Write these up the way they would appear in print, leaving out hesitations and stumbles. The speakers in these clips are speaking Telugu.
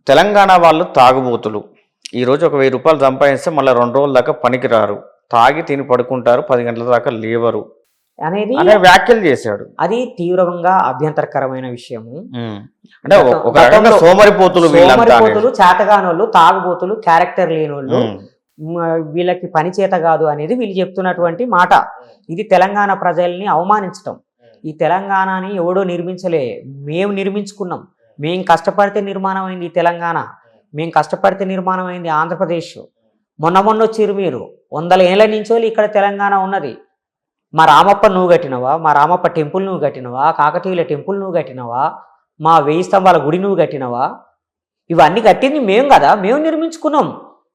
తెలంగాణ వాళ్ళు తాగుబోతులు. ఈరోజు ఒక 1000 రూపాయలు సంపాదిస్తే మళ్ళీ 2 రోజుల దాకా పనికి రారు. తాగి తిని పడుకుంటారు. 10 గంటల దాకా లేవరు అనేది అనే వ్యాఖ్యలు చేశాడు. అది తీవ్రంగా అభ్యంతరకరమైన విషయము. అంటే ఒక రకంగా సోమరిపోతులు వీళ్ళంతా అనేది. సోమరిపోతులు, చేతగానోళ్ళు, తాగుబోతులు, క్యారెక్టర్ లేనోళ్ళు, వీళ్ళకి పని చేత కాదు అనేది వీళ్ళు చెప్తున్నటువంటి మాట. ఇది తెలంగాణ ప్రజల్ని అవమానించటం. ఈ తెలంగాణని ఎవడో నిర్మించలే, మేము నిర్మించుకున్నాం. మేము కష్టపడితే నిర్మాణం అయింది ఈ తెలంగాణ. మేము కష్టపడితే నిర్మాణం అయింది ఆంధ్రప్రదేశ్. మొన్న వచ్చిర్రు మీరు, 100 ఏళ్ళ నుంచో ఇక్కడ తెలంగాణ ఉన్నది. మా రామప్ప నువ్వు కట్టినవా? మా రామప్ప టెంపుల్ నువ్వు కట్టినవా? కాకతీయుల టెంపుల్ నువ్వు కట్టినవా? మా 1000 స్తంభాల గుడి నువ్వు కట్టినవా? ఇవన్నీ కట్టింది మేము కదా, మేము నిర్మించుకున్నాం.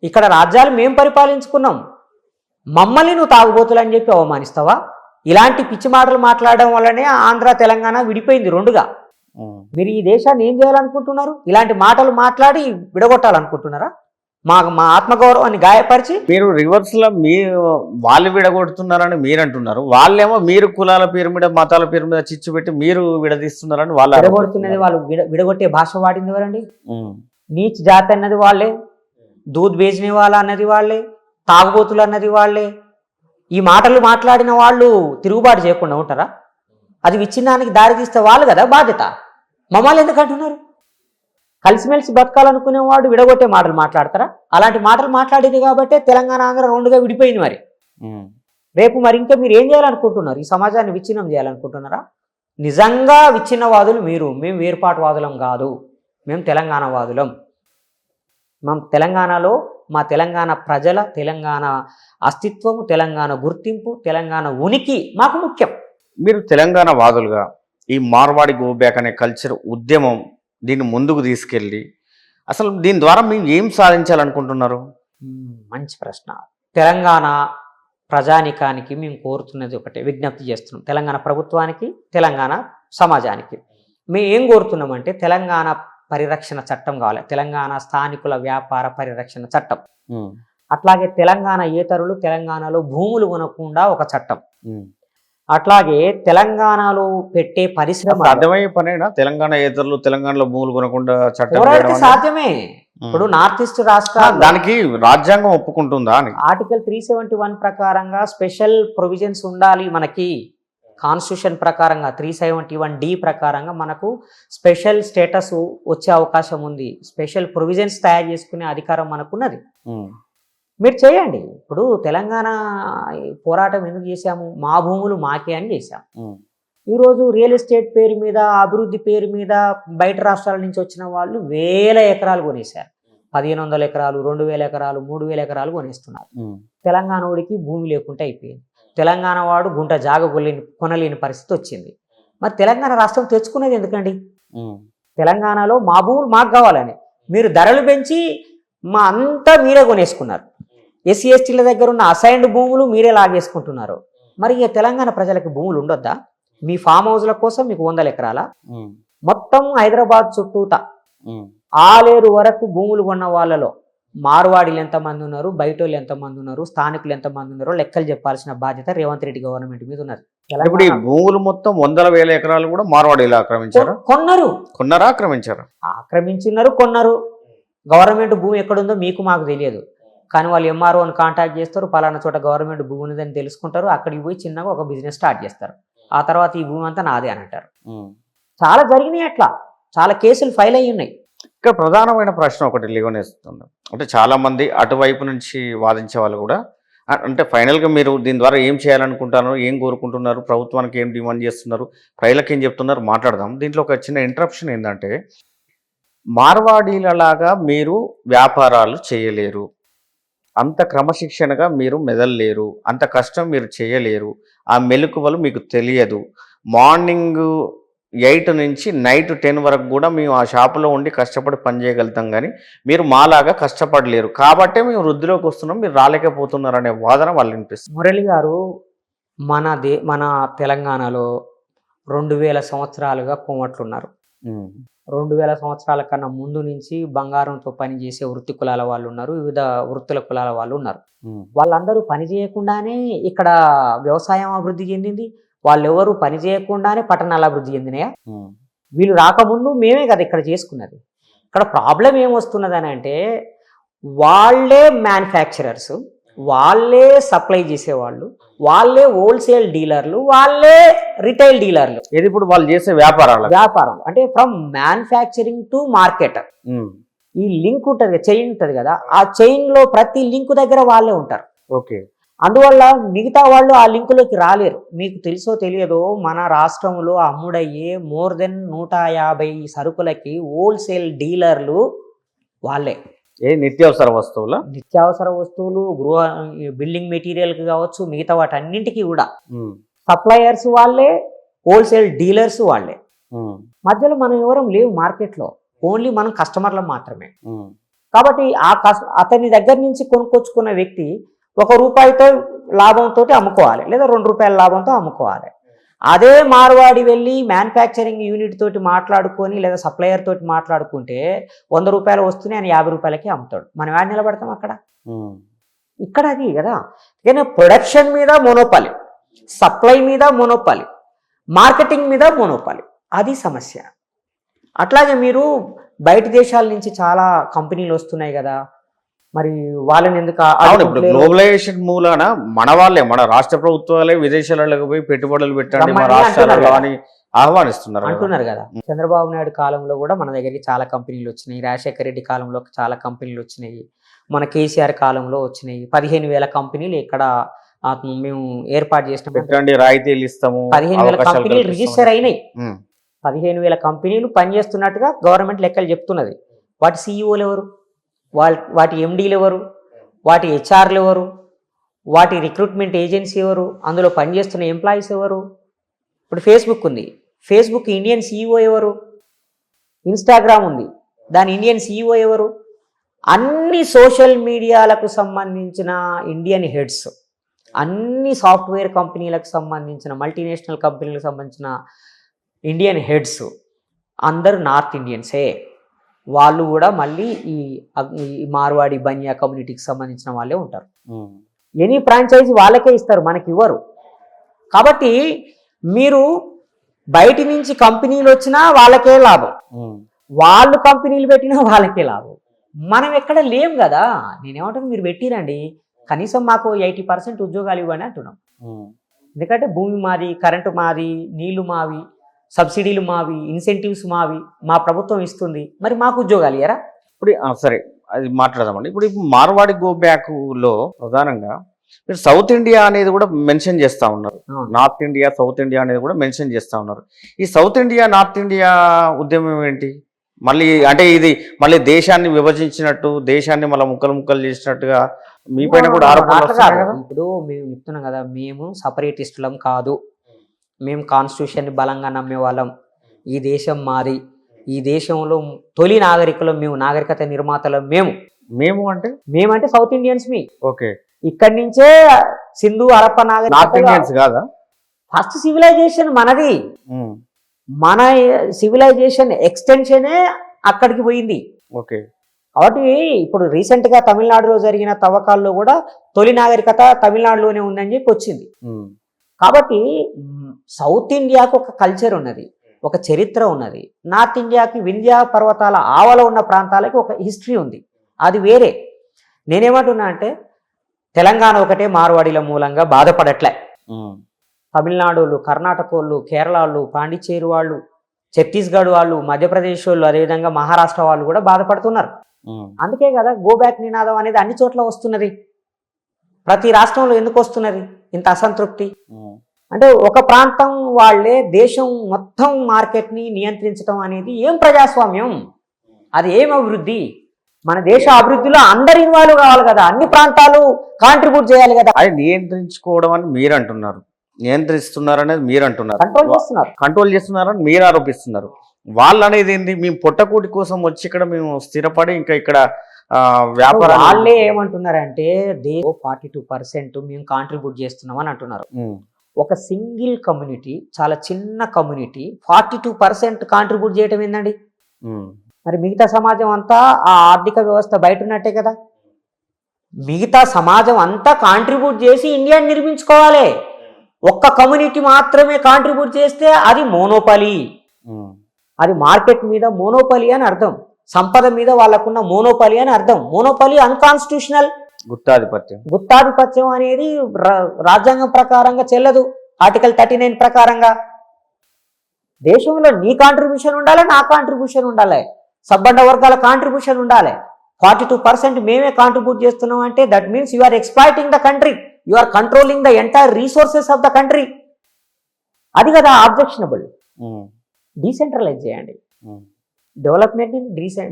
ఇక్కడ రాజ్యాలు మేము పరిపాలించుకున్నాం. మమ్మల్ని నువ్వు తాగుబోతులు అని చెప్పి అవమానిస్తావా? ఇలాంటి పిచ్చి మాటలు మాట్లాడడం వల్లనే ఆంధ్ర తెలంగాణ విడిపోయింది రెండుగా. మీరు ఈ దేశాన్ని ఏం చేయాలనుకుంటున్నారు? ఇలాంటి మాటలు మాట్లాడి విడగొట్టాలనుకుంటున్నారా? మా ఆత్మగౌరవాన్ని గాయపరిచి మీరు రివర్స్ లో వాళ్ళు విడగొడుతున్నారని మీరు అంటున్నారు. వాళ్ళేమో మీరు కులాల పేరు మీద మతాల పేరు మీద చిచ్చు పెట్టి మీరు విడదీస్తున్నారని వాళ్ళు విడగొడుతున్నది. వాళ్ళు విడగొట్టే భాష వాడింది ఎవరండి? నీచ్ జాతి అన్నది వాళ్ళే, దూద్ బేజ్నే వాళ్ళ అన్నది వాళ్ళే, తాగుబోతులు అన్నది వాళ్ళే. ఈ మాటలు మాట్లాడిన వాళ్ళు తిరుగుబాటు చేయకుండా ఉంటారా? అది విచ్ఛిన్నానికి దారి తీస్తే వాళ్ళు కదా బాధ్యత. మమ్మల్ని ఎందుకు అంటున్నారు? కలిసిమెలిసి బతకాలనుకునేవాడు విడగొట్టే మాటలు మాట్లాడతారా? అలాంటి మాటలు మాట్లాడేది కాబట్టే తెలంగాణ ఆంధ్ర రెండుగా విడిపోయింది. మరి రేపు మరి ఇంకా మీరు ఏం చేయాలనుకుంటున్నారు? ఈ సమాజాన్ని విచ్ఛిన్నం చేయాలనుకుంటున్నారా? నిజంగా విచ్ఛిన్నవాదులు మీరు. మేము వేర్పాటువాదులం కాదు, మేము తెలంగాణవాదులం. మేము తెలంగాణలో మా తెలంగాణ ప్రజల, తెలంగాణ అస్తిత్వం, తెలంగాణ గుర్తింపు, తెలంగాణ ఉనికి మాకు ముఖ్యం. మీరు తెలంగాణ వాదులుగా ఈ మార్వాడి గో బ్యాక్ అనే కల్చర్ ఉద్యమం దీన్ని ముందుకు తీసుకెళ్ళి అసలు దీని ద్వారా మీరు ఏం సాధించాలనుకుంటున్నారు? మంచి ప్రశ్న. తెలంగాణ ప్రజానికానికి మేము కోరుతున్నది ఒకటే, విజ్ఞప్తి చేస్తున్నాం. తెలంగాణ ప్రభుత్వానికి, తెలంగాణ సమాజానికి మేము ఏం కోరుతున్నామంటే తెలంగాణ పరిరక్షణ చట్టం కావాలి. తెలంగాణ స్థానికుల వ్యాపార పరిరక్షణ చట్టం. అట్లాగే తెలంగాణ ఏతరులు తెలంగాణలో భూములు కొనకుండా ఒక చట్టం. అట్లాగే తెలంగాణలో పెట్టే పరిశ్రమ అర్థమయ్యే పనేనా? తెలంగాణ ఏతరులు తెలంగాణలో భూములు కొనకుండా చట్టం సాధ్యమే. ఇప్పుడు నార్త్ ఈస్ట్ రాష్ట్రాలు దానికి రాజ్యాంగం ఒప్పుకుంటుందా అని ఆర్టికల్ 371 ప్రకారంగా స్పెషల్ ప్రొవిజన్స్ ఉండాలి. మనకి కాన్స్టిట్యూషన్ ప్రకారంగా 371D ప్రకారంగా మనకు స్పెషల్ స్టేటస్ వచ్చే అవకాశం ఉంది. స్పెషల్ ప్రొవిజన్స్ తయారు చేసుకునే అధికారం మనకున్నది. మీరు చేయండి. ఇప్పుడు తెలంగాణ పోరాటం ఎందుకు చేశాము? మా భూములు మాకే అని చేశాము. ఈరోజు రియల్ ఎస్టేట్ పేరు మీద, అభివృద్ధి పేరు మీద బయట రాష్ట్రాల నుంచి వచ్చిన వాళ్ళు 1000 ఎకరాలు కొనేశారు. 1500 ఎకరాలు, 2000 ఎకరాలు, 3000 ఎకరాలు కొనేస్తున్నారు. తెలంగాణ వాడికి భూమి లేకుండా అయిపోయింది. తెలంగాణ వాడు గుంట జాగ కొనలేని పరిస్థితి వచ్చింది. మరి తెలంగాణ రాష్ట్రం తెచ్చుకునేది ఎందుకండి? తెలంగాణలో మా భూములు మాకు కావాలని మీరు ధరలు పెంచి మా అంతా మీరే కొనేసుకున్నారు. ఎస్సీ ఎస్టీల దగ్గర ఉన్న అసైన్డ్ భూములు మీరే లాగేసుకుంటున్నారు. మరి ఇక తెలంగాణ ప్రజలకు భూములు ఉండొద్దా? మీ ఫామ్ హౌస్ల కోసం మీకు 100 ఎకరాల మొత్తం హైదరాబాద్ చుట్టూత ఆలేరు వరకు భూములు కొన్న వాళ్ళలో మార్వాడీలు ఎంతమంది ఉన్నారు, బయటోళ్ళు ఎంతమంది ఉన్నారు, స్థానికులు ఎంతమంది ఉన్నారో లెక్కలు చెప్పాల్సిన బాధ్యత రేవంత్ రెడ్డి గవర్నమెంట్ మీద ఉన్నది. ఇప్పుడు ఈ భూములు మొత్తం 100,000 ఎకరాలు కూడా మార్వాడీలు ఆక్రమించారు. కొన్నారా? ఆక్రమించున్నారు, కొన్నారు. గవర్నమెంట్ భూమి ఎక్కడుందో మీకు మాకు తెలియదు. కానీ వాళ్ళు ఎంఆర్ఓని కాంటాక్ట్ చేస్తారు. పలానా చోట గవర్నమెంట్ భూమి ఉందని తెలుసుకుంటారు. అక్కడికి పోయి చిన్నగా ఒక బిజినెస్ స్టార్ట్ చేస్తారు. ఆ తర్వాత ఈ భూమి అంతా నాదే అని అంటారు. చాలా జరిగినాయి అట్లా. చాలా కేసులు ఫైల్ అయ్యి ఉన్నాయి. ఇక్కడ ప్రధానమైన ప్రశ్న ఒకటి లేవనేస్తుంది. అంటే చాలా మంది అటువైపు నుంచి వాదించే వాళ్ళు కూడా అంటే ఫైనల్గా మీరు దీని ద్వారా ఏం చేయాలనుకుంటున్నారు, ఏం కోరుకుంటున్నారు, ప్రభుత్వానికి ఏం డిమాండ్ చేస్తున్నారు, ప్రజలకు ఏం చెప్తున్నారు మాట్లాడదాం. దీంట్లో ఒక చిన్న ఇంటరప్షన్ ఏంటంటే మార్వాడీలలాగా మీరు వ్యాపారాలు చేయలేరు, అంత క్రమశిక్షణగా మీరు మెదలలేరు, అంత కష్టం మీరు చేయలేరు, ఆ మెలకువలు మీకు తెలియదు. మార్నింగ్ 8 నుంచి నైట్ 10 వరకు కూడా మేము ఆ షాపులో ఉండి కష్టపడి పని చేయగలుగుతాం, కానీ మీరు మాలాగా కష్టపడలేరు కాబట్టే మేము వృద్ధిలోకి వస్తున్నాం, మీరు రాలేకపోతున్నారు అనే వాదన వాళ్ళు వినిపిస్తుంది. మురళి గారు, మన తెలంగాణలో 2000 సంవత్సరాలుగా కోమట్లున్నారు. 2000 సంవత్సరాల కన్నా ముందు నుంచి బంగారంతో పనిచేసే వృత్తి కులాల వాళ్ళు ఉన్నారు, వివిధ వృత్తుల కులాల వాళ్ళు ఉన్నారు. వాళ్ళందరూ పని చేయకుండానే ఇక్కడ వ్యవసాయం అభివృద్ధి చెందింది. వాళ్ళెవరు పని చేయకుండానే పట్టణాలు అభివృద్ధి చెందినాయా? వీళ్ళు రాకముందు మేమే కదా ఇక్కడ చేసుకున్నది. ఇక్కడ ప్రాబ్లం ఏమొస్తున్నదని అంటే వాళ్ళే మ్యానుఫ్యాక్చరర్స్, వాళ్ళే సప్లై చేసేవాళ్ళు, వాళ్ళే హోల్సేల్ డీలర్లు, వాళ్ళే రిటైల్ డీలర్లు. ఇది ఇప్పుడు వాళ్ళు చేసే వ్యాపారం అంటే ఫ్రమ్ మ్యానుఫ్యాక్చరింగ్ టు మార్కెట్ ఈ లింక్ ఉంటుంది, చైన్ ఉంటుంది కదా, ఆ చైన్ లో ప్రతి లింక్ దగ్గర వాళ్ళే ఉంటారు. ఓకే. అందువల్ల మిగతా వాళ్ళు ఆ లింకులోకి రాలేరు. మీకు తెలుసో తెలియదో మన రాష్ట్రంలో అమ్ముడయ్యే మోర్ దెన్ 150 సరుకులకి హోల్సేల్ డీలర్లు వాళ్ళే. నిత్యావసర వస్తువులు, గృహ బిల్డింగ్ మెటీరియల్ కావచ్చు, మిగతా వాటన్నింటికి కూడా సప్లయర్స్ వాళ్ళే, హోల్సేల్ డీలర్స్ వాళ్ళే. మధ్యలో మనం ఎవరం లేవు మార్కెట్లో, ఓన్లీ మనం కస్టమర్లం మాత్రమే. కాబట్టి అతని దగ్గర నుంచి కొనుక్కొచ్చుకున్న వ్యక్తి ₹1 లాభంతో అమ్ముకోవాలి, లేదా ₹2 లాభంతో అమ్ముకోవాలి. అదే మార్వాడి వెళ్ళి మ్యానుఫ్యాక్చరింగ్ యూనిట్ తోటి మాట్లాడుకొని లేదా సప్లయర్ తోటి మాట్లాడుకుంటే ₹100 వస్తున్నాయి అని ₹50కి అమ్ముతాడు. మనం యాడ్ నిలబడతాం అక్కడ. ఇక్కడ అది కదా. కానీ ప్రొడక్షన్ మీద మోనోపాలి, సప్లై మీద మోనోపాలి, మార్కెటింగ్ మీద మోనోపాలి, అది సమస్య. అట్లాగే మీరు బయట దేశాల నుంచి చాలా కంపెనీలు వస్తున్నాయి కదా, మరి వాళ్ళని ఎందుకు గ్లోబలైజేషన్ మూలాన మన రాష్ట్ర ప్రభుత్వాలే విదేశాలకు పోయి పెట్టుబడులు పెట్టండి మా రాష్ట్రాలలో అని ఆహ్వానిస్తున్నారు అంటున్నారు కదా. చంద్రబాబు నాయుడు కాలంలో కూడా మన దగ్గరికి చాలా కంపెనీలు వచ్చినాయి, రాజశేఖర రెడ్డి కాలంలో చాలా కంపెనీలు వచ్చినాయి, మన కేసీఆర్ కాలంలో వచ్చినాయి. 15,000 కంపెనీలు ఇక్కడ మేము ఏర్పాటు చేసిన పెట్టండి, రాయితీలు ఇస్తాము, 15,000 కంపెనీలు రిజిస్టర్ అయినాయి. 15,000 కంపెనీలు పనిచేస్తున్నట్టుగా గవర్నమెంట్ లెక్కలు చెప్తున్నది. వాటి సీఈఓలు ఎవరు, వాటి ఎండీలు ఎవరు, వాటి హెచ్ఆర్లు ఎవరు, వాటి రిక్రూట్మెంట్ ఏజెన్సీ ఎవరు, అందులో పనిచేస్తున్న ఎంప్లాయీస్ ఎవరు? ఇప్పుడు ఫేస్బుక్ ఉంది, ఫేస్బుక్ ఇండియన్ సీఈఓ ఎవరు? ఇన్స్టాగ్రామ్ ఉంది, దాని ఇండియన్ సీఈఓ ఎవరు? అన్ని సోషల్ మీడియాలకు సంబంధించిన ఇండియన్ హెడ్స్, అన్ని సాఫ్ట్వేర్ కంపెనీలకు సంబంధించిన, మల్టీనేషనల్ కంపెనీలకు సంబంధించిన ఇండియన్ హెడ్స్ అందరు నార్త్ ఇండియన్సే. వాళ్ళు కూడా మళ్ళీ ఈ మార్వాడి బనియా కమ్యూనిటీకి సంబంధించిన వాళ్ళే ఉంటారు. ఎనీ ఫ్రాంచైజీ వాళ్ళకే ఇస్తారు, మనకి ఇవ్వరు. కాబట్టి మీరు బయటి నుంచి కంపెనీలు వచ్చినా వాళ్ళకే లాభం, వాళ్ళు కంపెనీలు పెట్టినా వాళ్ళకే లాభం. మనం ఎక్కడ లేం కదా. నేనేమంటాను, మీరు పెట్టిరండి, కనీసం మాకు 80% ఉద్యోగాలు ఇవ్వండి అంటున్నాం. ఎందుకంటే భూమి మాది, కరెంటు మాది, నీళ్లు మావి, సబ్సిడీలు మావి, ఇన్సెంటివ్స్ మావి, మా ప్రభుత్వం ఇస్తుంది, మరి మాకు ఉద్యోగాలు ఇయ్యరా? ఇప్పుడు సరే, అది మాట్లాడదామండి. ఇప్పుడు మార్వాడి గో బ్యాక్లో ప్రధానంగా మీరు సౌత్ ఇండియా అనేది కూడా మెన్షన్ చేస్తూ ఉన్నారు, నార్త్ ఇండియా సౌత్ ఇండియా అనేది కూడా మెన్షన్ చేస్తూ ఉన్నారు. ఈ సౌత్ ఇండియా నార్త్ ఇండియా ఉద్యమం ఏంటి? మళ్ళీ అంటే ఇది మళ్ళీ దేశాన్ని విభజించినట్టు, దేశాన్ని మళ్ళీ ముక్కలు చేసినట్టుగా మీ పైన కూడా ఆరోపణలు. ఇప్పుడు మేము చెప్తున్నాం కదా, మేము సపరేటిస్టులం కాదు, మేము కాన్స్టిట్యూషన్ని బలంగా నమ్మే వాళ్ళం. ఈ దేశం మాది, ఈ దేశంలో తొలి నాగరికులం మేము, నాగరికత నిర్మాతలం మేమంటే సౌత్ ఇండియన్స్. ఓకే. ఇక్కడి నుంచే సింధు హరప్ప నాగరికత ఫస్ట్ సివిలైజేషన్ మనది. మన సివిలైజేషన్ ఎక్స్టెన్షనే అక్కడికి పోయింది. ఓకే. కాబట్టి ఇప్పుడు రీసెంట్ గా తమిళనాడులో జరిగిన తవ్వకాల్లో కూడా తొలి నాగరికత తమిళనాడులోనే ఉందని చెప్పి వచ్చింది. కాబట్టి సౌత్ ఇండియాకు ఒక కల్చర్ ఉన్నది, ఒక చరిత్ర ఉన్నది. నార్త్ ఇండియాకి వింధ్యా పర్వతాల ఆవల ఉన్న ప్రాంతాలకి ఒక హిస్టరీ ఉంది, అది వేరే. నేనేమంటున్నా అంటే తెలంగాణ ఒకటే మార్వాడీల మూలంగా బాధపడట్లే. తమిళనాడు, కర్ణాటక వాళ్ళు, కేరళ వాళ్ళు, పాండిచ్చేరి వాళ్ళు, ఛత్తీస్గఢ్ వాళ్ళు, మధ్యప్రదేశ్ వాళ్ళు, అదేవిధంగా మహారాష్ట్ర వాళ్ళు కూడా బాధపడుతున్నారు. అందుకే కదా గో బ్యాక్ నినాదం అనేది అన్ని చోట్ల వస్తున్నది. ప్రతి రాష్ట్రంలో ఎందుకు వస్తున్నది ఇంత అసంతృప్తి? అంటే ఒక ప్రాంతం వాళ్ళే దేశం మొత్తం మార్కెట్ని నియంత్రించడం అనేది ఏం ప్రజాస్వామ్యం? అది ఏం అభివృద్ధి? మన దేశ అభివృద్ధిలో అందరు ఇన్వాల్వ్ కావాలి కదా, అన్ని ప్రాంతాలు కాంట్రిబ్యూట్ చేయాలి కదా. అది నియంత్రించుకోవడం అని మీరు అంటున్నారు, నియంత్రిస్తున్నారు అనేది మీరు అంటున్నారు, కంట్రోల్ చేస్తున్నారని మీరు ఆరోపిస్తున్నారు. వాళ్ళు అనేది ఏంటి? మేము పొట్టకూటి కోసం వచ్చి ఇక్కడ మేము స్థిరపడి ఇంకా ఇక్కడ వ్యాపారం. వాళ్ళే ఏమంటున్నారంటే 42% మేము కాంట్రిబ్యూట్ చేస్తున్నాం అని అంటున్నారు. ఒక సింగిల్ కమ్యూనిటీ, చాలా చిన్న కమ్యూనిటీ 42% కాంట్రిబ్యూట్ చేయటం ఏందండి? మరి మిగతా సమాజం అంతా ఆ ఆర్థిక వ్యవస్థ బయట ఉన్నట్టే కదా. మిగతా సమాజం అంతా కాంట్రిబ్యూట్ చేసి ఇండియాని నిర్మించుకోవాలి. ఒక్క కమ్యూనిటీ మాత్రమే కాంట్రిబ్యూట్ చేస్తే అది మోనోపలి, అది మార్కెట్ మీద మోనోపలి అని అర్థం. సంపద మీద వాళ్ళకున్న మోనోపాలి అని అర్థం. Monopoly unconstitutional. గుత్తాధిపత్యం అనేది రాజ్యాంగం ప్రకారంగా చెల్లదు. ఆర్టికల్ 39 ప్రకారంగా దేశంలో నీ కాంట్రిబ్యూషన్ ఉండాలి, నా కాంట్రిబ్యూషన్ ఉండాలి, సబ్బండ వర్గాల కాంట్రిబ్యూషన్ ఉండాలి. 42% మేమే కాంట్రిబ్యూట్ చేస్తున్నాం అంటే that means you are exploiting the country, you are controlling the entire resources of the country. అది కదా ఆబ్జెక్షనబుల్. డీసెంట్రలైజ్ చేయండి, డెవలప్మెంట్ని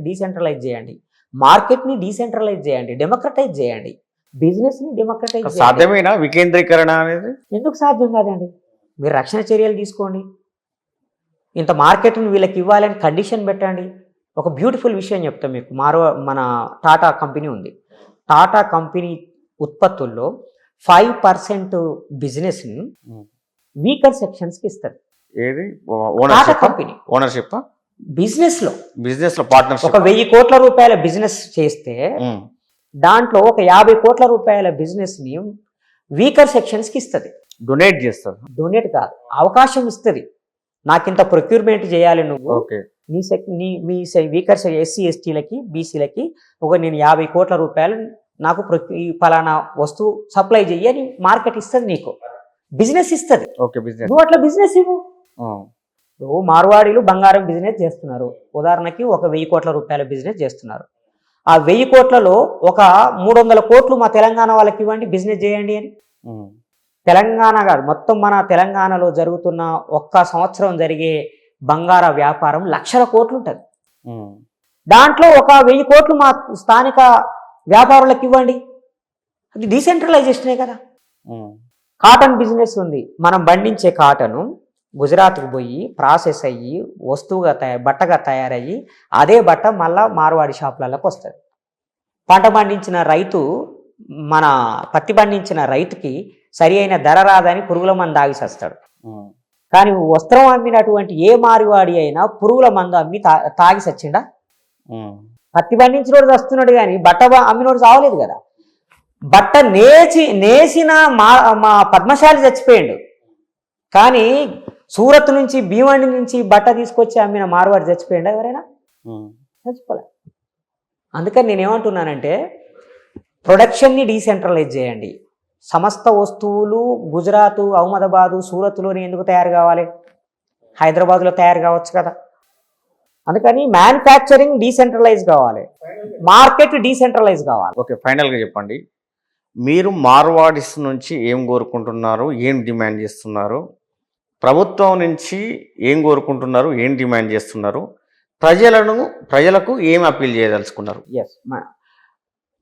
డీసెంట్రలైజ్ చేయండి, మార్కెట్ని డీసెంట్రలైజ్ చేయండి, డెమోక్రటైజ్ చేయండి, బిజినెస్ని డెమోక్రటైజ్ చేయండి. సాధ్యమేనా వికేంద్రీకరణ అనేది? ఎందుకు సాధ్యం కాదండి? మీరు రక్షణ చర్యలు తీసుకోండి, ఇంత మార్కెట్ని వీళ్ళకి ఇవ్వాలని కండిషన్ పెట్టండి. ఒక బ్యూటిఫుల్ విషయం చెప్తాం మీకు. మన టాటా కంపెనీ ఉంది. టాటా కంపెనీ ఉత్పత్తుల్లో 5% బిజినెస్ని వీకర్ సెక్షన్స్కి ఇస్తుంది. ఏది? టాటా కంపెనీ ఓనర్షిప్ బిజినెస్ లో పార్ట్నర్షిప్. ఒక 1000 కోట్ల రూపాయల బిజినెస్ చేస్తే దాంట్లో ఒక 50 కోట్ల రూపాయల బిజినెస్ ని వీకర్ సెక్షన్స్ కి ఇస్తుంది. డొనేట్ చేస్తారు. డొనేట్ కాదు, అవకాశం ఇస్తుంది. నాకింత ప్రొక్యూర్మెంట్ చేయాలి నువ్వు, మీ వీకర్ ఎస్సీ ఎస్టీలకి బీసీలకి నేను 50 కోట్ల రూపాయలు నాకు ఫలానా వస్తువు సప్లై చెయ్యి అని మార్కెట్ ఇస్తుంది. నీకు బిజినెస్ ఇస్తుంది. నువ్వు అట్లా బిజినెస్ ఇవ్వు. నువ్వు మార్వాడీలు బంగారం బిజినెస్ చేస్తున్నారు, ఉదాహరణకి ఒక 1000 కోట్ల రూపాయల బిజినెస్ చేస్తున్నారు. ఆ 1000 కోట్లలో ఒక 300 కోట్లు మా తెలంగాణ వాళ్ళకి ఇవ్వండి, బిజినెస్ చేయండి అని. తెలంగాణ కాదు, మొత్తం మన తెలంగాణలో జరుగుతున్న ఒక్క సంవత్సరం జరిగే బంగార వ్యాపారం లక్షల కోట్లు ఉంటుంది. దాంట్లో ఒక 1000 కోట్లు మా స్థానిక వ్యాపారులకు ఇవ్వండి. అది డీసెంట్రలైజేషనే కదా. కాటన్ బిజినెస్ ఉంది. మనం పండించే కాటను గుజరాత్కు పోయి ప్రాసెస్ అయ్యి వస్తువుగా బట్టగా తయారయ్యి అదే బట్ట మళ్ళా మార్వాడి షాపులలోకి వస్తుంది. పంట పండించిన రైతు, మన పత్తి పండించిన రైతుకి సరి అయిన ధర రాదని పురుగుల మందు తాగిసేస్తాడు. కానీ వస్త్రం అమ్మినటువంటి ఏ మార్వాడి అయినా పురుగుల మందు అమ్మి తాగి సచ్చిండా? పత్తి పండించినోడు వస్తున్నాడు కానీ బట్ట అమ్మినోడు చావలేదు కదా. బట్ట నేసిన మా పద్మశాలి చచ్చిపోయాడు, కానీ సూరత్ నుంచి భీమండి నుంచి బట్ట తీసుకొచ్చి అమ్మిన మార్వాడి చచ్చిపోయిందా ఎవరైనా? చచ్చిపోలే. అందుకని నేనేమంటున్నానంటే ప్రొడక్షన్ని డీసెంట్రలైజ్ చేయండి. సమస్త వస్తువులు గుజరాత్, అహ్మదాబాదు, సూరత్లోనే ఎందుకు తయారు కావాలి? హైదరాబాద్లో తయారు కావచ్చు కదా. అందుకని మ్యానుఫ్యాక్చరింగ్ డీసెంట్రలైజ్ కావాలి, మార్కెట్ డీసెంట్రలైజ్ కావాలి. ఓకే, ఫైనల్గా చెప్పండి, మీరు మార్వాడిస్ నుంచి ఏం కోరుకుంటున్నారు, ఏం డిమాండ్ చేస్తున్నారు? ప్రభుత్వం నుంచి ఏం కోరుకుంటున్నారు, ఏం డిమాండ్ చేస్తున్నారు? ప్రజలకు ఏం అప్పీల్ చేయదలుచుకున్నారు? ఎస్,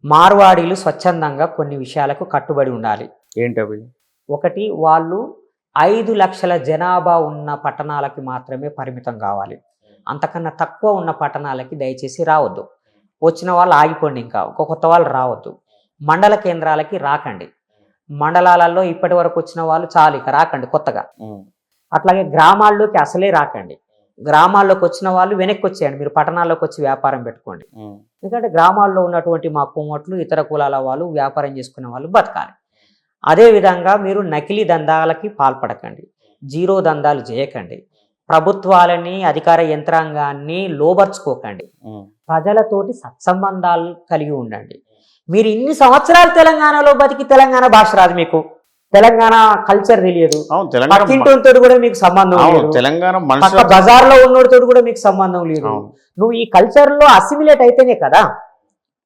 మార్వాడీలు స్వచ్ఛందంగా కొన్ని విషయాలకు కట్టుబడి ఉండాలి. ఏంటవి? ఒకటి, వాళ్ళు 5 లక్షల జనాభా ఉన్న పట్టణాలకి మాత్రమే పరిమితం కావాలి. అంతకన్నా తక్కువ ఉన్న పట్టణాలకి దయచేసి రావద్దు. వచ్చిన వాళ్ళు ఆగిపోండి, ఇంకా కొత్త వాళ్ళు రావద్దు. మండల కేంద్రాలకి రాకండి. మండలాలలో ఇప్పటి వరకు వచ్చిన వాళ్ళు చాలు, ఇక రాకండి కొత్తగా. అట్లాగే గ్రామాల్లోకి అసలే రాకండి. గ్రామాల్లోకి వచ్చిన వాళ్ళు వెనక్కి వచ్చేయండి, మీరు పట్టణాల్లోకి వచ్చి వ్యాపారం పెట్టుకోండి. ఎందుకంటే గ్రామాల్లో ఉన్నటువంటి మా కుమ్మట్లు, ఇతర కులాల వాళ్ళు, వ్యాపారం చేసుకునే వాళ్ళు బతకాలి. అదేవిధంగా మీరు నకిలీ దందాలకి పాల్పడకండి, జీరో దందాలు చేయకండి, ప్రభుత్వాలని అధికార యంత్రాంగాన్ని లోబర్చుకోకండి, ప్రజలతోటి సత్సంబంధాలు కలిగి ఉండండి. మీరు ఇన్ని సంవత్సరాలు తెలంగాణలో బతికి తెలంగాణ భాష రాదు, మీకు తెలంగాణ కల్చర్ తెలియదు, పక్కింటితో కూడా మీకు సంబంధం లేదు, పక్క బజార్లో ఉన్నోడితో కూడా మీకు సంబంధం లేదు. నువ్వు ఈ కల్చర్లో అసిమిలేట్ అయితేనే కదా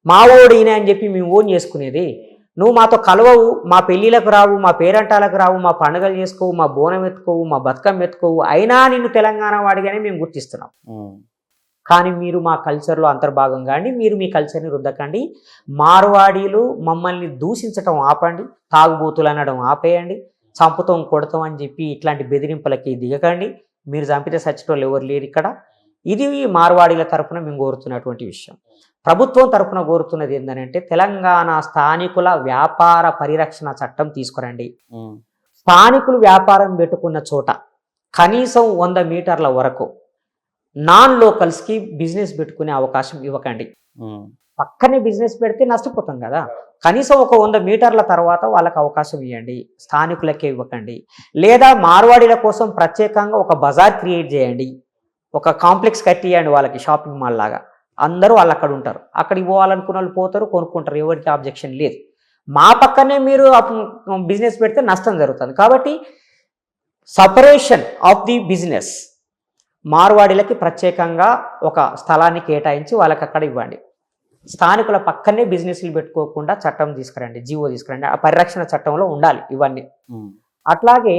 మా ఓడు ఈయన అని చెప్పి మేము ఓన్ చేసుకునేది. నువ్వు మాతో కలవవు, మా పెళ్ళిళ్ళకు రావు, మా పేరంటాలకు రావు, మా పండుగలు చేసుకోవు, మా బోనం ఎత్తుకోవు, మా బతుకమ్మ ఎత్తుకోవు, అయినా నిన్ను తెలంగాణ వాడిగానే మేము గుర్తిస్తున్నాం. కానీ మీరు మా కల్చర్లో అంతర్భాగం కాండి, మీరు మీ కల్చర్ని రుద్దకండి. మార్వాడీలు మమ్మల్ని దూషించటం ఆపండి, తాగుబోతులు అనడం ఆపేయండి, చంపుతాం కొడతాం అని చెప్పి ఇట్లాంటి బెదిరింపులకి దిగకండి. మీరు చంపితే సచ్చిటోళ్ళు ఎవరు లేరు ఇక్కడ. ఇది మార్వాడీల తరఫున మేము కోరుతున్నటువంటి విషయం. ప్రభుత్వం తరఫున కోరుతున్నది ఏంటంటే తెలంగాణ స్థానికుల వ్యాపార పరిరక్షణ చట్టం తీసుకురండి. స్థానికులు వ్యాపారం పెట్టుకున్న చోట కనీసం 100 మీటర్ల వరకు నాన్ లోకల్స్కి బిజినెస్ పెట్టుకునే అవకాశం ఇవ్వకండి. పక్కనే బిజినెస్ పెడితే నష్టపోతాం కదా. కనీసం ఒక 100 మీటర్ల తర్వాత వాళ్ళకి అవకాశం ఇవ్వండి, స్థానికులకే ఇవ్వకండి. లేదా మార్వాడీల కోసం ప్రత్యేకంగా ఒక బజార్ క్రియేట్ చేయండి, ఒక కాంప్లెక్స్ కట్టియండి వాళ్ళకి, షాపింగ్ మాల్ లాగా. అందరూ వాళ్ళు అక్కడ ఉంటారు. అక్కడికి పోవాలనుకున్న వాళ్ళు పోతారు, కొనుక్కుంటారు, ఎవరికి ఆబ్జెక్షన్ లేదు. మా పక్కనే మీరు బిజినెస్ పెడితే నష్టం జరుగుతుంది. కాబట్టి సపరేషన్ ఆఫ్ ది బిజినెస్, మార్వాడీలకి ప్రత్యేకంగా ఒక స్థలాన్ని కేటాయించి వాళ్ళకి అక్కడ ఇవ్వండి. స్థానికుల పక్కనే బిజినెస్లు పెట్టుకోకుండా చట్టం తీసుకురండి, జీవో తీసుకురండి. ఆ పరిరక్షణ చట్టంలో ఉండాలి ఇవన్నీ. అట్లాగే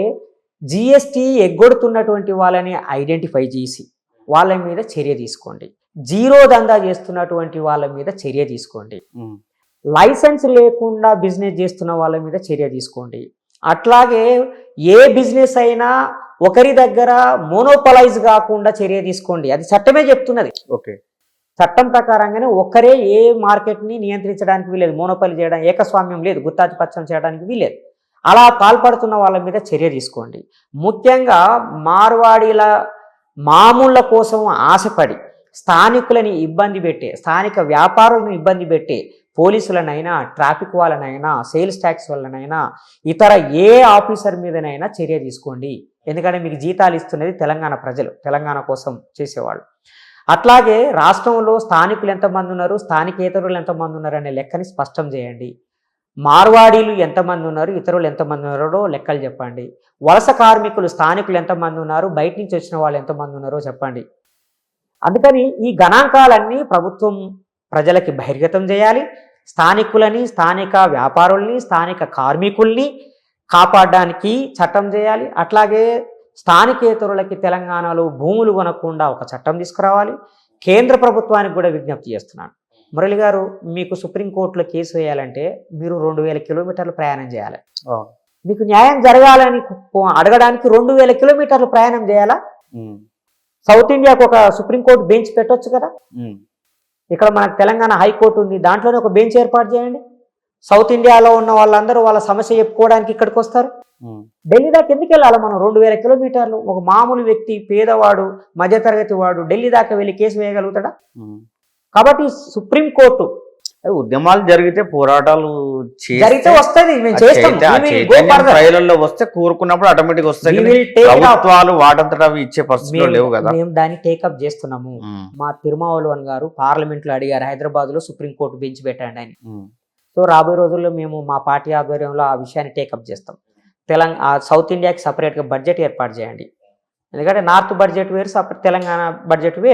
జిఎస్టీ ఎగ్గొడుతున్నటువంటి వాళ్ళని ఐడెంటిఫై చేసి వాళ్ళ మీద చర్య తీసుకోండి. జీరో దందా చేస్తున్నటువంటి వాళ్ళ మీద చర్య తీసుకోండి. లైసెన్స్ లేకుండా బిజినెస్ చేస్తున్న వాళ్ళ మీద చర్య తీసుకోండి. అట్లాగే ఏ బిజినెస్ అయినా ఒకరి దగ్గర మోనోపలైజ్ కాకుండా చర్య తీసుకోండి. అది చట్టమే చెప్తున్నది. ఓకే, చట్టం ప్రకారంగానే ఒక్కరే ఏ మార్కెట్ని నియంత్రించడానికి వీలేదు, మోనోపలి చేయడం, ఏకస్వామ్యం లేదు, గుత్తాధిపత్యం చేయడానికి వీలేదు. అలా పాల్పడుతున్న వాళ్ళ మీద చర్య తీసుకోండి. ముఖ్యంగా మార్వాడీల మామూళ్ళ కోసం ఆశపడి స్థానికులని ఇబ్బంది పెట్టే, స్థానిక వ్యాపారులను ఇబ్బంది పెట్టే పోలీసులనైనా, ట్రాఫిక్ వాళ్ళనైనా, సేల్స్ ట్యాక్స్ వాళ్ళనైనా, ఇతర ఏ ఆఫీసర్ మీదనైనా చర్య తీసుకోండి. ఎందుకంటే మీకు జీతాలు ఇస్తున్నది తెలంగాణ ప్రజలు, తెలంగాణ కోసం చేసేవాళ్ళు. అట్లాగే రాష్ట్రంలో స్థానికులు ఎంతమంది ఉన్నారు, స్థానికేతరులు ఎంతమంది ఉన్నారు అనే లెక్కని స్పష్టం చేయండి. మార్వాడీలు ఎంతమంది ఉన్నారు, ఇతరులు ఎంతమంది ఉన్నారో లెక్కలు చెప్పండి. వలస కార్మికులు స్థానికులు ఎంతమంది ఉన్నారు, బయట నుంచి వచ్చిన వాళ్ళు ఎంతమంది ఉన్నారో చెప్పండి. అందుకని ఈ గణాంకాలన్నీ ప్రభుత్వం ప్రజలకి బహిర్గతం చేయాలి. స్థానికులని, స్థానిక వ్యాపారుల్ని, స్థానిక కార్మికుల్ని కాపాడడానికి చట్టం చేయాలి. అట్లాగే స్థానికేతరులకి తెలంగాణలో భూములు కొనకుండా ఒక చట్టం తీసుకురావాలి. కేంద్ర ప్రభుత్వానికి కూడా విజ్ఞప్తి చేస్తున్నాను. మురళి గారు, మీకు సుప్రీంకోర్టులో కేసు వేయాలంటే మీరు 2000 కిలోమీటర్లు ప్రయాణం చేయాలి. మీకు న్యాయం జరగాలని అడగడానికి 2000 కిలోమీటర్లు ప్రయాణం చేయాలా? సౌత్ ఇండియాకు ఒక సుప్రీంకోర్టు బెంచ్ పెట్టొచ్చు కదా. ఇక్కడ మనకు తెలంగాణ హైకోర్టు ఉంది, దాంట్లోనే ఒక బెంచ్ ఏర్పాటు చేయండి. సౌత్ ఇండియాలో ఉన్న వాళ్ళందరూ వాళ్ళ సమస్య చెప్పుకోవడానికి ఇక్కడికి వస్తారు. ఢిల్లీ దాకా ఎందుకు వెళ్ళాలి మనం? 2000 కిలోమీటర్లు. ఒక మామూలు వ్యక్తి, పేదవాడు, మధ్యతరగతి వాడు ఢిల్లీ దాకా వెళ్ళి కేసు వేయగలుగుతాడా? కాబట్టి సుప్రీంకోర్టు ఉద్యమాలు జరిగితే, పోరాటాలు జరిగితే వస్తుంది, మేము చేస్తాం. ప్రజలలో వస్తే కోరుకున్నప్పుడు ఆటోమేటిక్ వస్తాయి. ప్రభుత్వాలు వాటంతట అవి ఇచ్చే పరిస్థితులు లేవు కదా. మేము దాన్ని టేకప్ చేస్తున్నాము. మా తిరుమావళవన్ గారు పార్లమెంట్ లో అడిగారు, హైదరాబాద్ లో సుప్రీంకోర్టు బెంచ్ పెట్టండి అని. సో రాబోయే రోజుల్లో మేము మా పార్టీ ఆధ్వర్యంలో ఆ విషయాన్ని టేకప్ చేస్తాం. సౌత్ ఇండియాకి సపరేట్గా బడ్జెట్ ఏర్పాటు చేయండి. ఎందుకంటే నార్త్ బడ్జెట్ వేరు, సపరేట్ తెలంగాణ బడ్జెట్ వేరు.